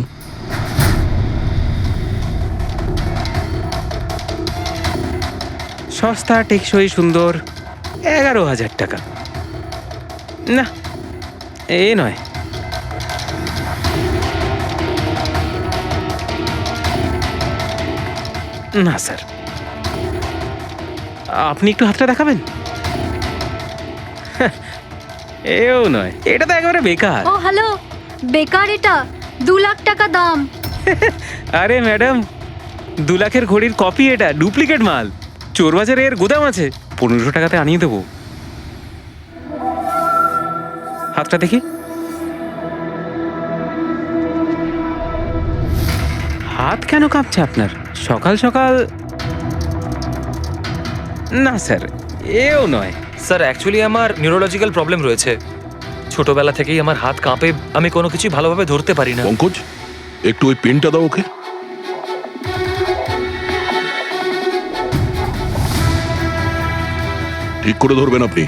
সস্তা, টেকসই, সুন্দর, 11,000 টাকা। না, এ নয়। না স্যার, আপনি একটু হাতটা দেখাবেন? এও নয়, এটা তো একেবারে বেকার। ও হ্যালো, বেকার এটা? 2 লাখ টাকা দাম। আরে ম্যাডাম, 2 লাখের ঘড়ির কপি, এটা ডুপ্লিকেট মাল। চোর বাজারে এর গুদাম আছে, 1500 টাকাতে আনিয়ে দেবো। হাতটা দেখি। হাত কেন কাঁপছে আপনার সকাল সকাল? না স্যার, এও নয়। স্যার, অ্যাকচুয়ালি আমার নিউরোলজিক্যাল প্রবলেম রয়েছে। ছোটবেলা থেকেই আমার হাত কাঁপে, আমি কোনো কিছু ভালোভাবে ধরতে পারি না। পঙ্কজ, একটু ওই পেনটা দাও ওকে। ঠিক করে ধরবেন আপনি।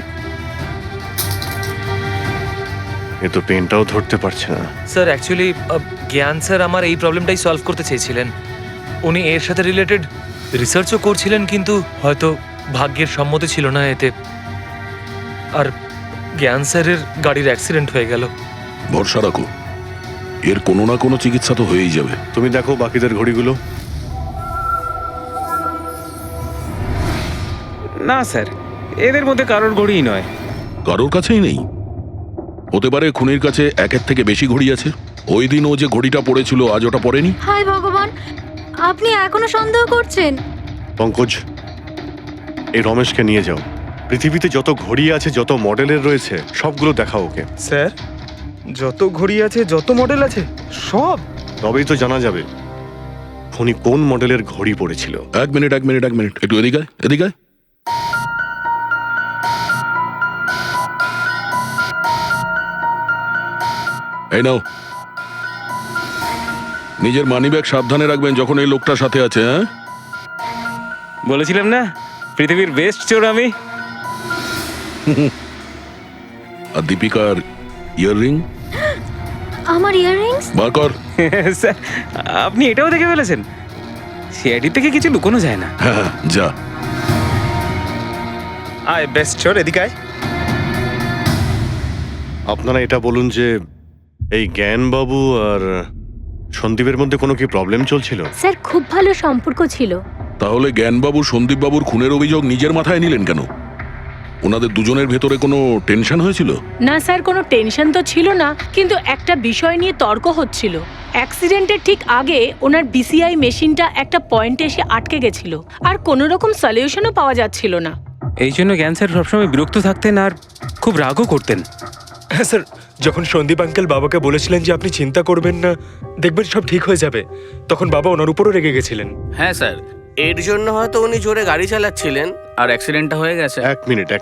এ তো পেনটাও ধরতে পারছে না। স্যার, অ্যাকচুয়ালি জ্ঞান স্যার আমার এই প্রবলেমটাই সলভ করতে চেয়েছিলেন। উনি এর সাথে রিলেটেড রিসার্চও করছিলেন, কিন্তু হয়তো ভাগ্যের সম্মতি ছিল না এতে। আর জ্ঞান স্যারের গাড়ির অ্যাক্সিডেন্ট হয়ে গেল। ভরসা রাখো, এর কোনো না কোনো চিকিৎসা তো হয়েই যাবে। তুমি দেখো বাকিদের ঘড়িগুলো। না স্যার, এদের মধ্যে কারোর ঘড়িই নয়। কারোর কাছেই নেই? হতে পারে খুনির কাছে একের থেকে বেশি ঘড়ি আছে। ওই দিন ও যে ঘড়িটা পড়েছিল আজ ওটা পড়েনি। হায় ভগবান, আপনি এখনো সন্দেহ করছেন? পঙ্কজ, এই রমেশকে নিয়ে যাও। পৃথিবীতে যত ঘড়ি আছে, যত মডেলের রয়েছে, সবগুলো দেখাও ওকে। স্যার, যত ঘড়ি আছে, যত মডেল আছে, সব? তবেই তো জানা যাবে খুনি কোন মডেলের ঘড়ি পড়েছিল। এক মিনিট, একটু এদিকে এদিকে। এই নাও, নিজের মানিব্যাগ সাবধানে রাখবেন যখন এই লোকটার সাথে আছে। হ্যাঁ, বলেছিলাম না পৃথিবীর বেস্ট চোর আমি। আর দীপিকার ইয়াররিং? আমার ইয়াররিংস? বার কর। স্যার, আপনি এটাও দেখে ফেলেছেন? সিআইডি থেকে কিছু লুকোনো যায় না। হ্যাঁ, যা। আয় বেস্ট চোর, এদিকে আয়। আপনারা এটা বলুন যে এই জ্ঞানবাবু আর সন্দীপের মধ্যে কোনো কি প্রবলেম চলছিল? স্যার, খুব ভালো সম্পর্ক ছিল। তাহলে জ্ঞানবাবু সন্দীপবাবুর খুনের অভিযোগ নিজের মাথায় নিলেন কেন? ওনাদের দুজনের ভেতরে কোনো টেনশন হয়েছিল? না স্যার, কোনো টেনশন তো ছিল না, কিন্তু একটা বিষয় নিয়ে তর্ক হচ্ছিল। অ্যাক্সিডেন্টের ঠিক আগে ওনার বিসিআই মেশিনটা একটা পয়েন্টে এসে আটকে গেছিল, আর কোনো রকম সলিউশনও পাওয়া যাচ্ছিল না। এই জন্য জ্ঞান স্যার সবসময় বিরক্ত থাকতেন আর খুব রাগও করতেন। হ্যাঁ স্যার, যখন সন্দীপ আঙ্কেল বাবাকে বলেছিলেন যে আপনি চিন্তা করবেন না, দেখবেন সব ঠিক হয়ে যাবে, তখন বাবা ওনার উপরও রেগে গেছিলেন। হ্যাঁ স্যার, এর জন্য হয়তো উনি জোরে গাড়ি চালাচ্ছিলেন আর অ্যাক্সিডেন্টটা হয়ে গেছে। এক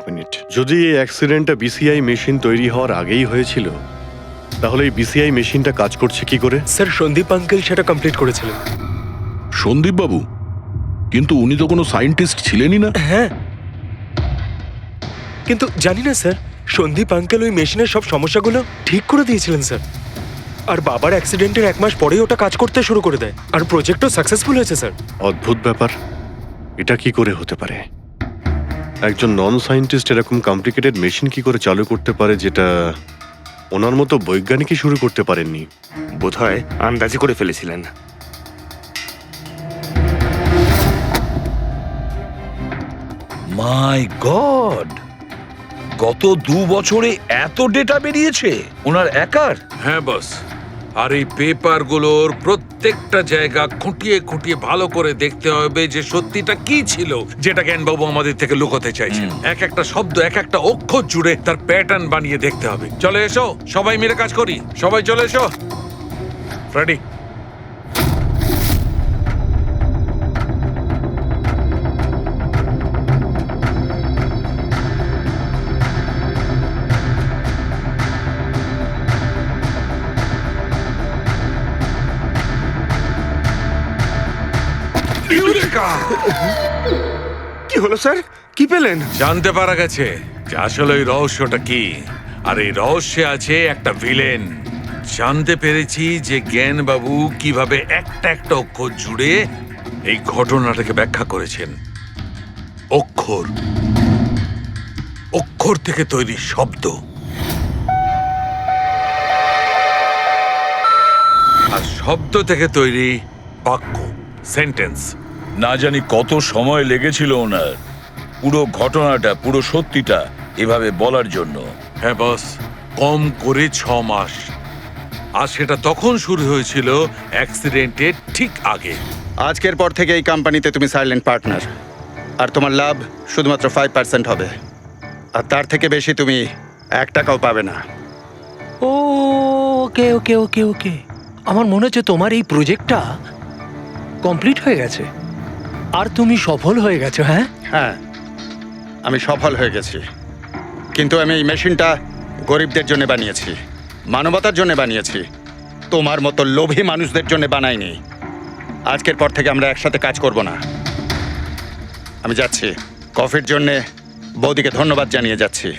মিনিট। যদি এই অ্যাক্সিডেন্টটা বিসিআই মেশিন তৈরি হওয়ার আগেই হয়েছিল, তাহলে এই বিসিআই মেশিনটা কাজ করছে কি করে? স্যার, সন্দীপ আঙ্কেল সেটা কমপ্লিট করেছিলেন। সন্দীপ বাবু? কিন্তু উনি তো কোনো সায়েন্টিস্ট ছিলেনই না। হ্যাঁ, কিন্তু জানি না স্যার, সন্দীপ আঙ্কেল ওই মেশিনের সব সমস্যাগুলো ঠিক করে দিয়েছিলেন স্যার। আর বাবার অ্যাক্সিডেন্টের 1 মাস পরেই ওটা কাজ করতে শুরু করে দেয়, আর প্রজেক্টও সাকসেসফুল হয়েছে স্যার। অদ্ভুত ব্যাপার, এটা কি করে হতে পারে? একজন নন সায়েন্টিস্ট এরকম কমপ্লিকেটেড মেশিন কি করে চালু করতে পারে, যেটা ওনার মতো বৈজ্ঞানিকই শুরু করতে পারেননি? বোধহয় আন্দাজি করে ফেলেছিলেন। মাই গড, গত 2 বছরে এত ডেটা বেরিয়েছে ওনার একার? হ্যাঁ বস, আর এই পেপারগুলোর প্রত্যেকটা জায়গা খুঁটিয়ে খুঁটিয়ে ভালো করে দেখতে হবে যে সত্যিটা কি ছিল যেটা জ্ঞানবাবু আমাদের থেকে লুকোতে চাইছেন। এক একটা শব্দ, এক একটা অক্ষর জুড়ে তার প্যাটার্ন বানিয়ে দেখতে হবে। চলে এসো, সবাই মিলে কাজ করি। সবাই চলে এসো। ফ্রেডি, কি হলো স্যার, কি পেলেন? জানতে পারা গেছে যে আসলে ওই রহস্যটা কি, আর এই রহস্যে আছে একটা ভিলেন। জানতে পেরেছি যে জ্ঞানবাবু কিভাবে একটা একটা অক্ষর জুড়ে এই ঘটনাটাকে ব্যাখ্যা করেছেন। অক্ষর, অক্ষর থেকে তৈরি শব্দ, আর শব্দ থেকে তৈরি বাক্য, সেন্টেন্স। না জানি কত সময় লেগেছিল ওনার পুরো ঘটনাটা, পুরো সত্যিটা এভাবে বলার জন্য। হ্যাঁ বস, কম করে 6 মাস। আর সেটা তখন শুরু হয়েছিল অ্যাক্সিডেন্টের ঠিক আগে। আজকের পর থেকে এই কোম্পানিতে তুমি সাইলেন্ট পার্টনার, আর তোমার লাভ শুধুমাত্র 5% হবে, আর তার থেকে বেশি তুমি 1 টাকাও পাবে না। ও ওকে ওকে ওকে ওকে, আমার মনে হচ্ছে তোমার এই প্রজেক্টটা কমপ্লিট হয়ে গেছে আর তুমি সফল হয়ে গেছো। হ্যাঁ হ্যাঁ, আমি সফল হয়ে গেছি, কিন্তু আমি এই মেশিনটা গরিবদের জন্য বানিয়েছি, মানবতার জন্য বানিয়েছি, তোমার মতো লোভী মানুষদের জন্য বানাইনি। আজকের পর থেকে আমরা একসাথে কাজ করব না। আমি যাচ্ছি, কফির জন্যে বৌদিকে ধন্যবাদ জানিয়ে যাচ্ছি।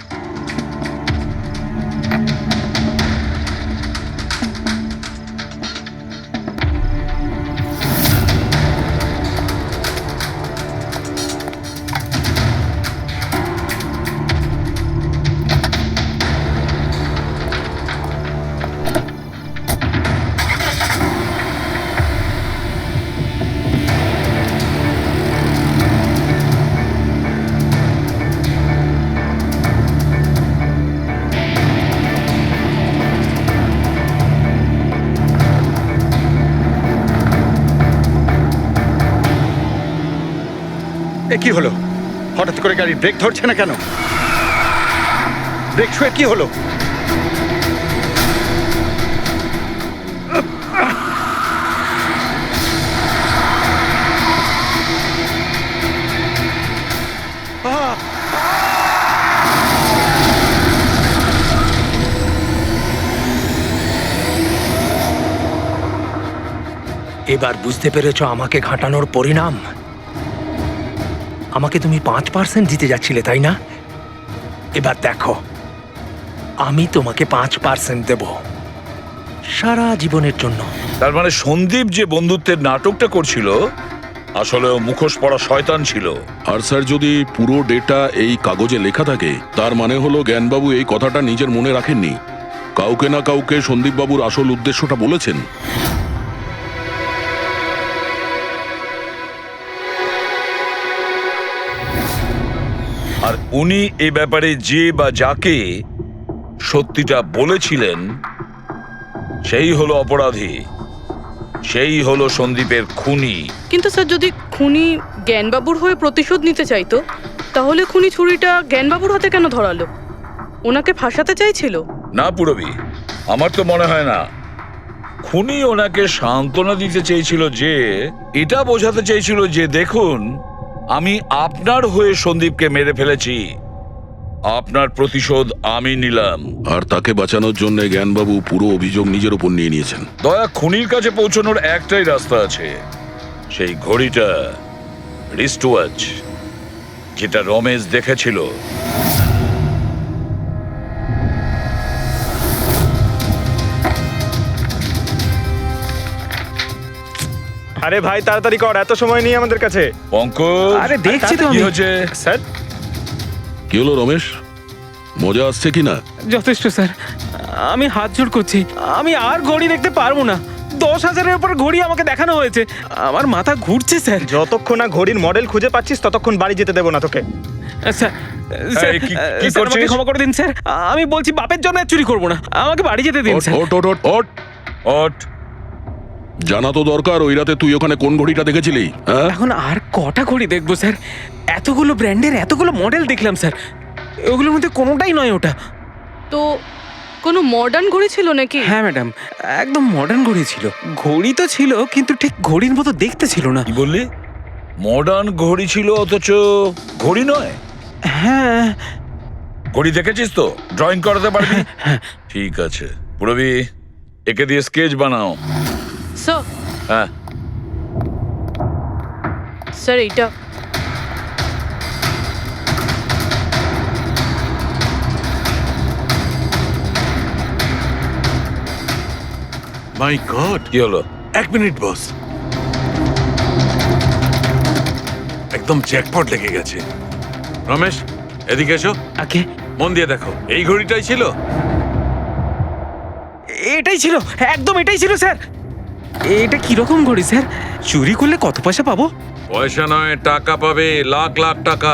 এ কি হলো? হঠাৎ করে গাড়ি ব্রেক ধরছে না কেন? ব্রেক শুয়ে কি হলো? এবার বুঝতে পেরেছো আমাকে ঘাটানোর পরিণাম? আমাকে তুমি 5% দিতে যাচ্ছিলে, তাই না? এবার দেখো, আমি তোমাকে 5% দেব সারা জীবনের জন্য। তার মানে সন্দীপ যে বন্ধুত্বের নাটকটা করছিল আসলে ও মুখোশ পরা শয়তান ছিল। আর স্যার, যদি পুরো ডেটা এই কাগজে লেখা থাকে, তার মানে হলো জ্ঞানবাবু এই কথাটা নিজের মনে রাখেননি, কাউকে না কাউকে সন্দীপবাবুর আসল উদ্দেশ্যটা বলেছেন। আর উনি এ ব্যাপারে যে বা যাকে সত্যিটা বলেছিলেন সেই হলো অপরাধী, সেই হলো সন্দীপের খুনি। কিন্তু স্যার, যদি খুনি জ্ঞানবাবুর হয়ে প্রতিশোধ নিতে চাইতো, তাহলে খুনি ছুরিটা জ্ঞানবাবুর হাতে কেন ধরালো? ওনাকে ফাঁসাতে চাইছিল? না পুরবি, আমার তো মনে হয় না। খুনি ওনাকে সান্ত্বনা দিতে চেয়েছিল, যে এটা বোঝাতে চেয়েছিল যে দেখুন, আমি আপনার হয়ে সন্দীপকে মেরে ফেলেছি, আপনার প্রতিশোধ আমি নিলাম। আর তাকে বাঁচানোর জন্য জ্ঞানবাবু পুরো অভিযোগ নিজের উপর নিয়ে নিয়েছেন। দয়া, খুনির কাছে পৌঁছানোর একটাই রাস্তা আছে, সেই ঘড়িটা, রিস্ট ওয়াচ, যেটা রমেশ দেখেছিল। আরে ভাই তাড়াতাড়ি কর, এত সময় নেই আমাদের কাছে। পঙ্কজ, আরে দেখছি তো কি আমি। হচ্ছে? স্যার কি হলো রমেশ, মজা আসছে কি না? যথেষ্ট স্যার, আমি হাত জোড় করছি, আমি আর ঘড়ি দেখতে পারবো না। 10,000-এর উপর ঘড়ি আমাকে দেখানো হয়েছে, আমার মাথা ঘুরছে স্যার। যতক্ষণ না ঘড়ির মডেল খুঁজে পাচ্ছিস ততক্ষণ বাড়ি যেতে দেবো না তোকে। স্যার স্যার, এই, কি স্যার, আমাকে করছিস? ক্ষমা করে দিন স্যার, আমি বলছি বাপের জন্য আর চুরি করবো না, আমাকে বাড়ি যেতে দিন ওঠ, স্যার। ওঠ, ওঠ, ওঠ, ওঠ। ওঠ। জানা তো দরকার ওই রাতে তুই ওখানে কোন ঘড়িটা দেখেছিলি, হ্যাঁ? এখন আর কটা ঘড়ি দেখবো স্যার? এতগুলো ব্র্যান্ডের এতগুলো মডেল দেখলাম স্যার, ওগুলোর মধ্যে কোনোটাই নয় ওটা। তো কোনো মডার্ন ঘড়ি ছিল নাকি? হ্যাঁ ম্যাডাম, একদম মডার্ন ঘড়ি ছিল। ঘড়ি তো ছিল কিন্তু ঠিক ঘড়ির মতো দেখতে ছিল না। কি বললি? মডার্ন ঘড়ি ছিল অথচ ঘড়ি নয়? হ্যাঁ। ঘড়ি দেখেছিস তো? ড্রয়িং করাতে পারবি? ঠিক আছে পুরবি, একে দিয়ে স্কেচ বানাও। স্যার, হ্যাঁ, স্যার এইটা মাই গড, কি হলো? 1 মিনিট বস, একদম জ্যাকপট লেগে গেছে। রমেশ, এদিকে এসো। আগে মন দিয়ে দেখো, এই ঘড়িটাই ছিল। এটাই ছিল, একদম এটাই ছিল স্যার। এটা কিরকম ঘড়ি স্যার? চুরি করলে কত পয়সা পাবো? পয়সা নয়, টাকা পাবে, লাখ লাখ টাকা।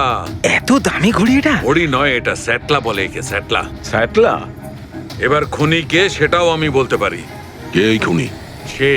এত দামি ঘড়ি এটা? ঘড়ি নয়, এটা স্যাটলা বলে একে, স্যাটলা। স্যাটলা? এবার খুনি কে সেটাও আমি বলতে পারি। কে এই খুনি? সে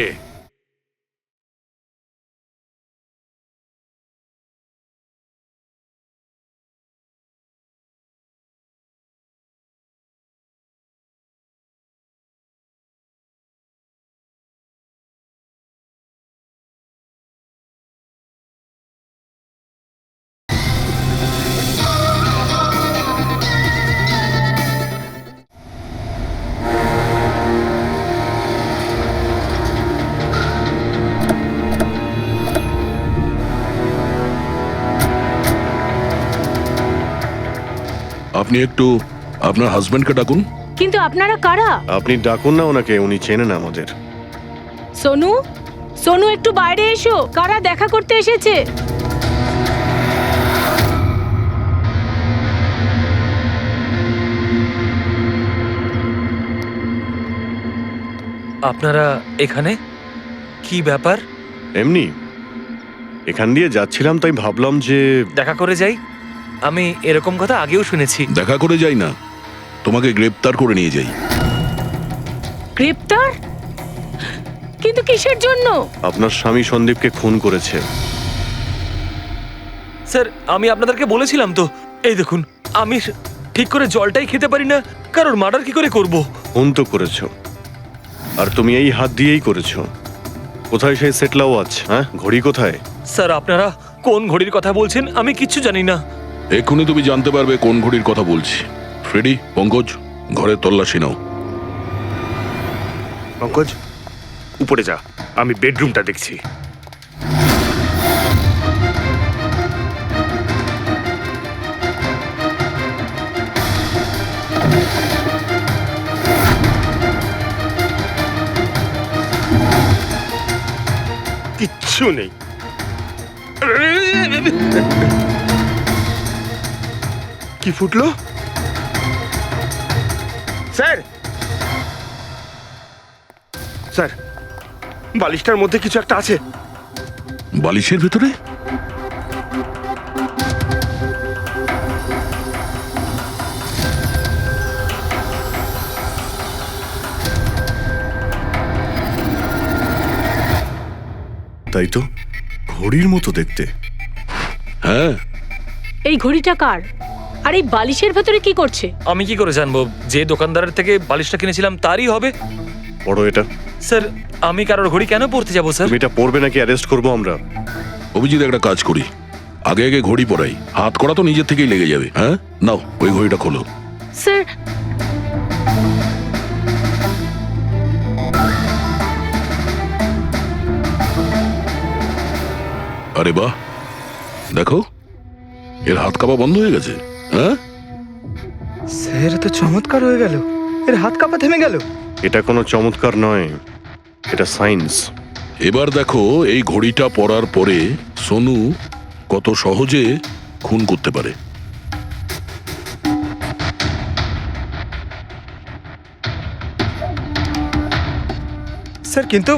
আপনি একটু আপনার হাজবেন্ডকে ডাকুন। কিন্তু আপনারা কারা? আপনি ডাকুন না ওনাকে, উনি চেনেন আমাদের। সোনু, সোনু একটু বাইরে এসো, কারা দেখা করতে এসেছে? আপনারা এখানে? কি ব্যাপার? এমনি এখান দিয়ে যাচ্ছিলাম, তাই ভাবলাম যে দেখা করে যাই। আমি এরকম কথা আগেও শুনেছি। দেখা করে যাই না, তোমাকে গ্রেপ্তার করে নিয়ে যাই। গ্রেপ্তার? কিন্তু কিসের জন্য? আপনার স্বামী সন্দীপকে খুন করেছে। স্যার, আমি আপনাদেরকে বলেছিলাম তো, এই দেখুন, আমি ঠিক করে জলটাই খেতে পারি না, কারোর মার্ডার কি করে করব? খুন তো করেছো, আর তুমি এই হাত দিয়েই করেছো। কোথায় সেই সেটলা ওয়াচ? হ্যাঁ, ঘড়ি কোথায়? স্যার, আপনারা কোন ঘড়ির কথা বলছেন আমি কিচ্ছু জানি না। এক্ষুনি তুমি জানতে পারবে কোন ঘড়ির কথা বলছি। ফ্রেডি, পঙ্কজ, ঘরের তল্লাশি নাও। পঙ্কজ, উপরে যা, আমি বেডরুমটা দেখছি। কিচ্ছু নেই। কি ফুটলো? স্যার, স্যার, বালিশটার মধ্যে কিছু একটা আছে। বালিশের ভেতরে? তাই তো, ঘড়ির মতো দেখতে। হ্যাঁ। এই ঘড়িটা কার? আর এই বালিশের ভেতরে কি করছে? আমি কি করে জানবো? যে দোকানদারের থেকে বালিশটা কিনেছিলাম তারই হবে। পড়ো এটা। স্যার, আমি কারোর ঘড়ি কেন পড়তে যাবো স্যার? তুমি এটা পড়বে নাকি অ্যারেস্ট করবো আমরা? অভিজিৎ, একটা কাজ করি, আগে আগে ঘড়ি পরাই, হাত করা তো নিজের থেকেই লেগে যাবে। হ্যাঁ, নাও ওই ঘড়িটা খোলো। স্যার, আরে বাহ, দেখো এর হাত কাঁপা বন্ধ হয়ে গেছে। হ্যাঁ স্যার, তো চমৎকার হয়ে গেল, এর হাত কাঁপা থেমে গেল। এটা কোনো চমৎকার নয়, এটা সায়েন্স। এবার দেখো এই ঘড়িটা পরার পরে সোনু কত সহজে খুন করতে পারে। স্যার কিন্তু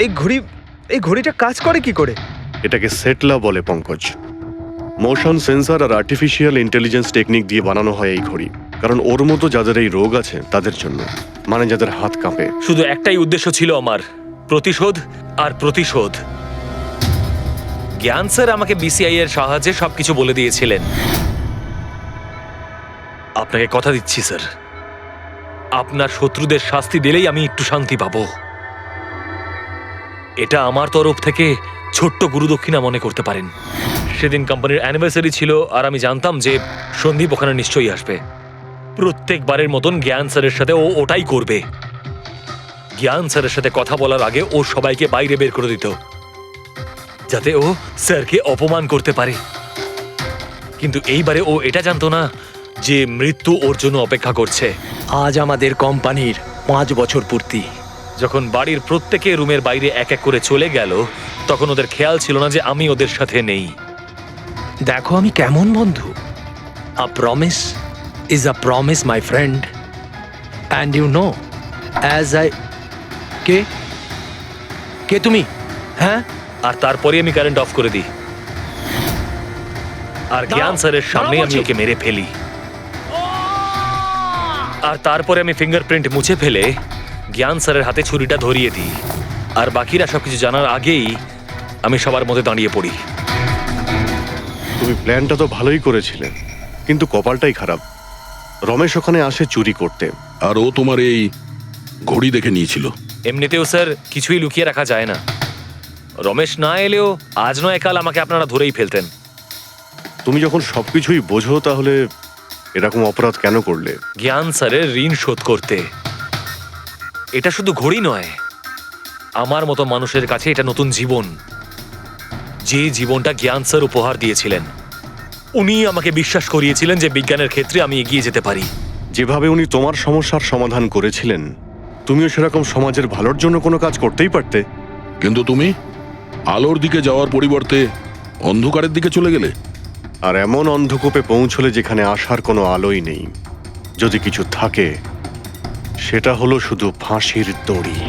এই ঘড়িটা কাজ করে কি করে? এটাকে সেটলা বলে পঙ্কজ। মোশন সেন্সর আর আর্টিফিশিয়াল ইন্টেলিজেন্স টেকনিক দিয়ে বানানো হয় এই ঘড়ি, কারণ ওর মতো যাদের এই রোগ আছে তাদের জন্য, মানে যাদের হাত কাঁপে। শুধু একটাই উদ্দেশ্য ছিল আমার, প্রতিশোধ আর প্রতিশোধ। জ্ঞান স্যার আমাকে বিসিআই এর সাহায্যে সবকিছু বলে দিয়েছিলেন। আপনাকে কথা দিচ্ছি স্যার, আপনার শত্রুদের শাস্তি দিলেই আমি একটু শান্তি পাবো। এটা আমার তরফ থেকে ছোট্ট গুরুদক্ষিণা মনে করতে পারেন। সেদিন কোম্পানির অ্যানিভার্সারি ছিল আর আমি জানতাম যে সন্দীপ ওখানে নিশ্চয়ই আসবে। প্রত্যেকবারের মতন জ্ঞান স্যারের সাথে ও ওটাই করবে। জ্ঞান স্যারের সাথে কথা বলার আগে ও সবাইকে বাইরে বের করে দিত, যাতে ও স্যারকে অপমান করতে পারে। কিন্তু এইবারে ও এটা জানতো না যে মৃত্যু ওর জন্য অপেক্ষা করছে। আজ আমাদের কোম্পানির 5 বছর পূর্তি। যখন বাড়ির প্রত্যেকে রুমের বাইরে এক এক করে চলে গেল, তখন ওদের খেয়াল ছিল না যে আমি ওদের সাথে নেই। দেখো আমি কেমন বন্ধু। A promise is a promise my friend, and you know as I কে কে তুমি? হ্যাঁ, আর তারপরে আমি কারেন্ট অফ করে দিই আর জ্ঞান স্যারের সামনে আমি ওকে মেরে ফেলি। আর তারপরে আমি ফিঙ্গারপ্রিন্ট মুছে ফেলে জ্ঞান স্যারের হাতে ছুরিটা ধরিয়ে দিই। আর বাকিরা সবকিছু জানার আগেই আমি সবার মধ্যে দাঁড়িয়ে পড়ি। তুমি প্ল্যানটা তো ভালোই করেছিলে, কিন্তু কপালটাই খারাপ। রমেশ ওখানে আসে চুরি করতে, আর ও তোমার এই ঘড়ি দেখে নিয়েছিল। এমনিতেও স্যার কিছুই লুকিয়ে রাখা যায় না। রমেশ না এলেও আজ নয় কাল আমাকে আপনারা ধরেই ফেলতেন। তুমি যখন সবকিছুই বোঝো তাহলে এরকম অপরাধ কেন করলে? জ্ঞান স্যারের ঋণ শোধ করতে। এটা শুধু ঘড়ি নয়, আমার মতো মানুষের কাছে এটা নতুন জীবন, যে জীবনটা জ্ঞান স্যার উপহার দিয়েছিলেন। উনি আমাকে বিশ্বাস করিয়েছিলেন যে বিজ্ঞানের ক্ষেত্রে আমি এগিয়ে যেতে পারি। যেভাবে উনি তোমার সমস্যার সমাধান করেছিলেন, তুমিও সেরকম সমাজের ভালোর জন্য কোনো কাজ করতেই পারতে। কিন্তু তুমি আলোর দিকে যাওয়ার পরিবর্তে অন্ধকারের দিকে চলে গেলে। আর এমন অন্ধকূপে পৌঁছলে যেখানে আসার কোনো আলোই নেই। যদি কিছু থাকে, সেটা হলো শুধু ফাঁসির দড়ি।